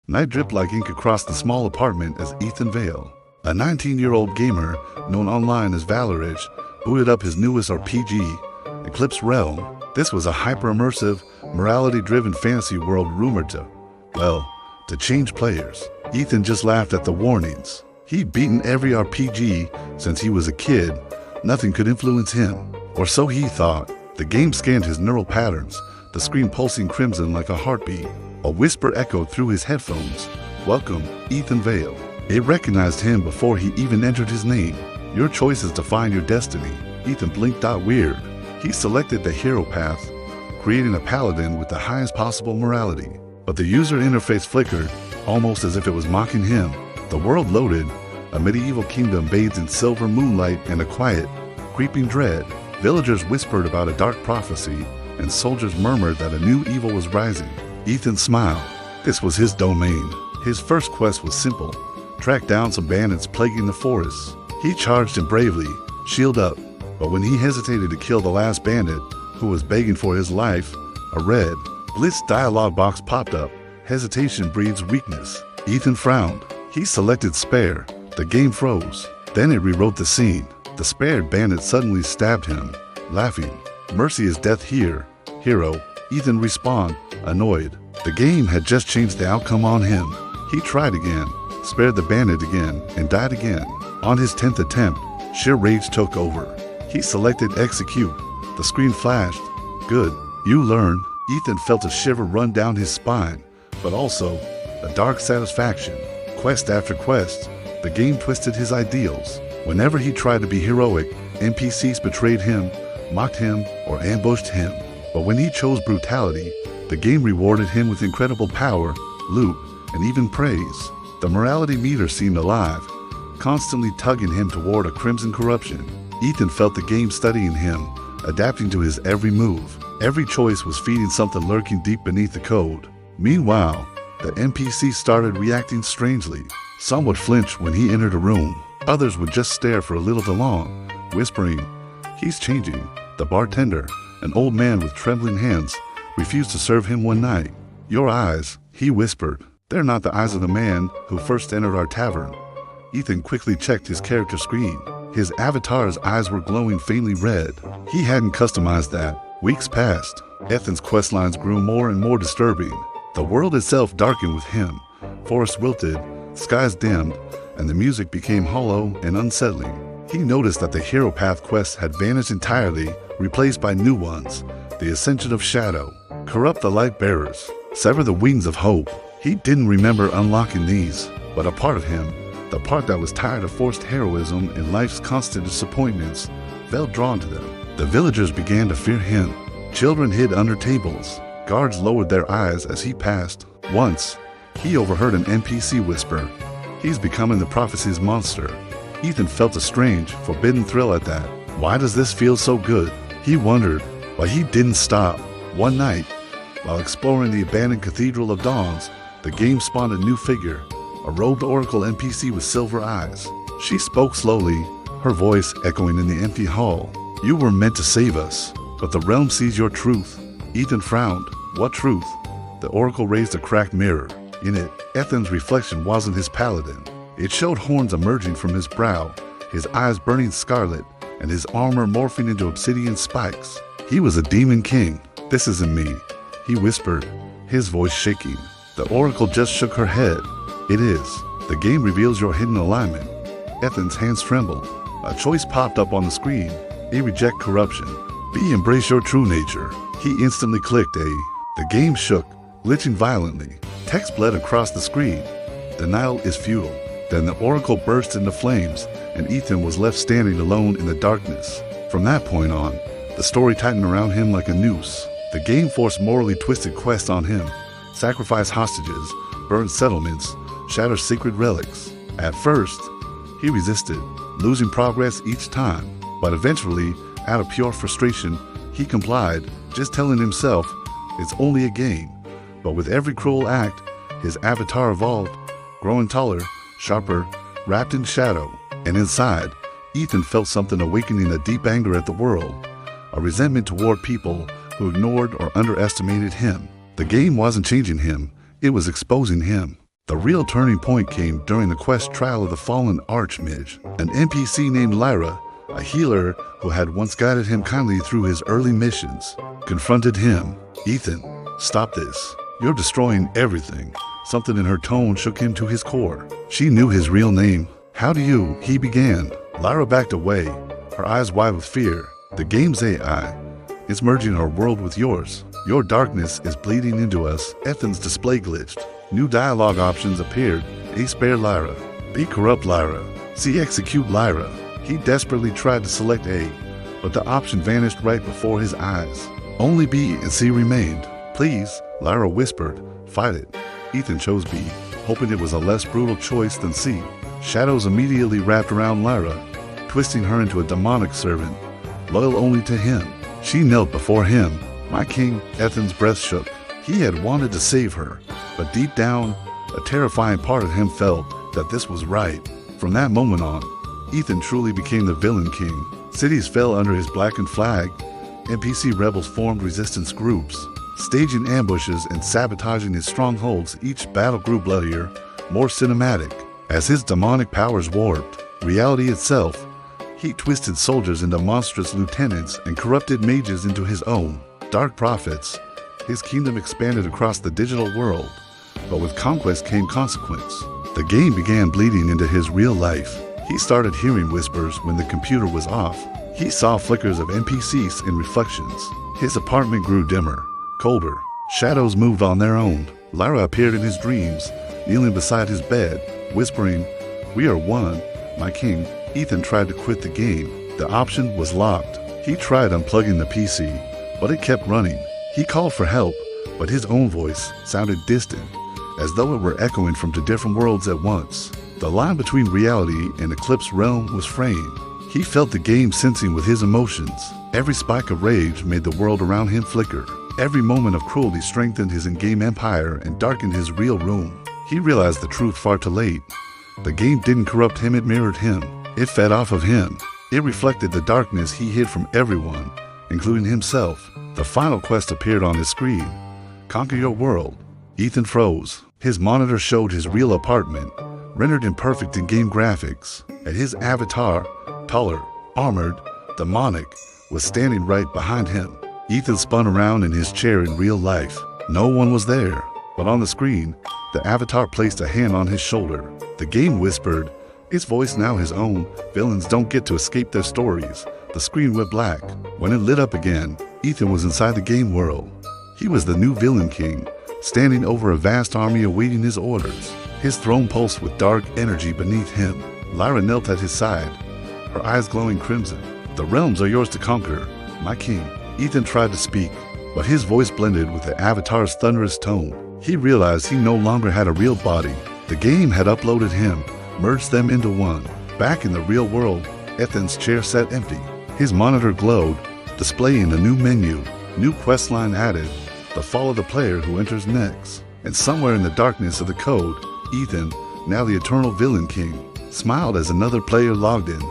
Night dripped like ink across the small apartment as Ethan Vale, a 19-year-old gamer known online as Valorage, booted up his newest RPG, Eclipse Realm. This was a hyper-immersive, morality-driven fantasy world rumored to change players. Ethan just laughed at the warnings. He'd beaten every RPG since he was a kid. Nothing could influence him, or so he thought. The game scanned his neural patterns, the screen pulsing crimson like a heartbeat. A whisper echoed through his headphones. "Welcome, Ethan Vale." It recognized him before he even entered his name. "Your choice is to find your destiny." Ethan blinked out weird. He selected the hero path, creating a paladin with the highest possible morality. But the user interface flickered, almost as if it was mocking him. The world loaded, a medieval kingdom bathed in silver moonlight and a quiet, creeping dread. Villagers whispered about a dark prophecy, and soldiers murmured that a new evil was rising. Ethan smiled. This was his domain. His first quest was simple: track down some bandits plaguing the forests. He charged in bravely, shield up, but when he hesitated to kill the last bandit, who was begging for his life, a red, blitz dialogue box popped up. "Hesitation breeds weakness." Ethan frowned. He selected spare. The game froze. Then it rewrote the scene. The spared bandit suddenly stabbed him, laughing. "Mercy is death here, hero." Ethan respawned, annoyed. The game had just changed the outcome on him. He tried again, spared the bandit again, and died again. On his 10th attempt, sheer rage took over. He selected execute. The screen flashed. "Good, you learn." Ethan felt a shiver run down his spine, but also a dark satisfaction. Quest after quest, the game twisted his ideals. Whenever he tried to be heroic, NPCs betrayed him, mocked him, or ambushed him. But when he chose brutality, the game rewarded him with incredible power, loot, and even praise. The morality meter seemed alive, constantly tugging him toward a crimson corruption. Ethan felt the game studying him, adapting to his every move. Every choice was feeding something lurking deep beneath the code. Meanwhile, the NPCs started reacting strangely. Some would flinch when he entered a room. Others would just stare for a little too long, whispering, "He's changing." The bartender, an old man with trembling hands, refused to serve him one night. "Your eyes," he whispered, "they're not the eyes of the man who first entered our tavern." Ethan quickly checked his character screen. His avatar's eyes were glowing faintly red. He hadn't customized that. Weeks passed. Ethan's questlines grew more and more disturbing. The world itself darkened with him. Forests wilted, skies dimmed, and the music became hollow and unsettling. He noticed that the hero path quests had vanished entirely, replaced by new ones. The ascension of shadow, corrupt the light bearers, sever the wings of hope. He didn't remember unlocking these, but a part of him, the part that was tired of forced heroism and life's constant disappointments, felt drawn to them. The villagers began to fear him. Children hid under tables. Guards lowered their eyes as he passed. Once, he overheard an NPC whisper, "He's becoming the prophecy's monster." Ethan felt a strange, forbidden thrill at that. Why does this feel so good? He wondered, but he didn't stop. One night, while exploring the abandoned Cathedral of Dawns, the game spawned a new figure, a robed oracle NPC with silver eyes. She spoke slowly, her voice echoing in the empty hall. "You were meant to save us, but the realm sees your truth." Ethan frowned. What truth? The oracle raised a cracked mirror. In it, Ethan's reflection wasn't his paladin. It showed horns emerging from his brow, his eyes burning scarlet, and his armor morphing into obsidian spikes. He was a demon king. "This isn't me," he whispered, his voice shaking. The oracle just shook her head. "It is. The game reveals your hidden alignment." Ethan's hands trembled. A choice popped up on the screen. A reject corruption. B embrace your true nature. He instantly clicked A. The game shook, glitching violently. Text bled across the screen. "Denial is futile." Then the oracle burst into flames, and Ethan was left standing alone in the darkness. From that point on, the story tightened around him like a noose. The game forced morally twisted quests on him. Sacrifice hostages, burn settlements, shatter sacred relics. At first, he resisted, losing progress each time. But eventually, out of pure frustration, he complied, just telling himself, it's only a game. But with every cruel act, his avatar evolved, growing taller, sharper, wrapped in shadow. And inside, Ethan felt something awakening, a deep anger at the world, a resentment toward people who ignored or underestimated him. The game wasn't changing him, it was exposing him. The real turning point came during the quest trial of the fallen Archmage, an NPC named Lyra, a healer who had once guided him kindly through his early missions, confronted him. "Ethan, stop this. You're destroying everything." Something in her tone shook him to his core. She knew his real name. "How do you?" he began. Lyra backed away, her eyes wide with fear. "The game's AI. It's merging our world with yours. Your darkness is bleeding into us." Ethan's display glitched. New dialogue options appeared. A spare Lyra. B corrupt Lyra. C execute Lyra. He desperately tried to select A, but the option vanished right before his eyes. Only B and C remained. "Please," Lyra whispered, "fight it." Ethan chose B, hoping it was a less brutal choice than C. Shadows immediately wrapped around Lyra, twisting her into a demonic servant, loyal only to him. She knelt before him. "My king," Ethan's breath shook. He had wanted to save her, but deep down, a terrifying part of him felt that this was right. From that moment on, Ethan truly became the villain king. Cities fell under his blackened flag. NPC rebels formed resistance groups, staging ambushes and sabotaging his strongholds. Each battle grew bloodier, more cinematic. As his demonic powers warped reality itself, he twisted soldiers into monstrous lieutenants and corrupted mages into his own dark prophets. His kingdom expanded across the digital world, but with conquest came consequence. The game began bleeding into his real life. He started hearing whispers when the computer was off. He saw flickers of NPCs in reflections. His apartment grew dimmer, colder. Shadows moved on their own. Lyra appeared in his dreams, kneeling beside his bed, whispering, "We are one, my king." Ethan tried to quit the game. The option was locked. He tried unplugging the PC, but it kept running. He called for help, but his own voice sounded distant, as though it were echoing from two different worlds at once. The line between reality and Eclipse realm was fraying. He felt the game sensing with his emotions. Every spike of rage made the world around him flicker. Every moment of cruelty strengthened his in-game empire and darkened his real room. He realized the truth far too late. The game didn't corrupt him, it mirrored him. It fed off of him. It reflected the darkness he hid from everyone, including himself. The final quest appeared on his screen. "Conquer your world." Ethan froze. His monitor showed his real apartment, rendered in perfect in-game graphics, and his avatar, taller, armored, demonic, was standing right behind him. Ethan spun around in his chair in real life. No one was there, but on the screen, the avatar placed a hand on his shoulder. The game whispered, its voice now his own, "Villains don't get to escape their stories." The screen went black. When it lit up again, Ethan was inside the game world. He was the new villain king, standing over a vast army awaiting his orders. His throne pulsed with dark energy beneath him. Lyra knelt at his side, her eyes glowing crimson. "The realms are yours to conquer, my king." Ethan tried to speak, but his voice blended with the avatar's thunderous tone. He realized he no longer had a real body. The game had uploaded him, merged them into one. Back in the real world, Ethan's chair sat empty. His monitor glowed, displaying a new menu. New questline added, "The fall of the player who enters next." And somewhere in the darkness of the code, Ethan, now the eternal villain king, smiled as another player logged in.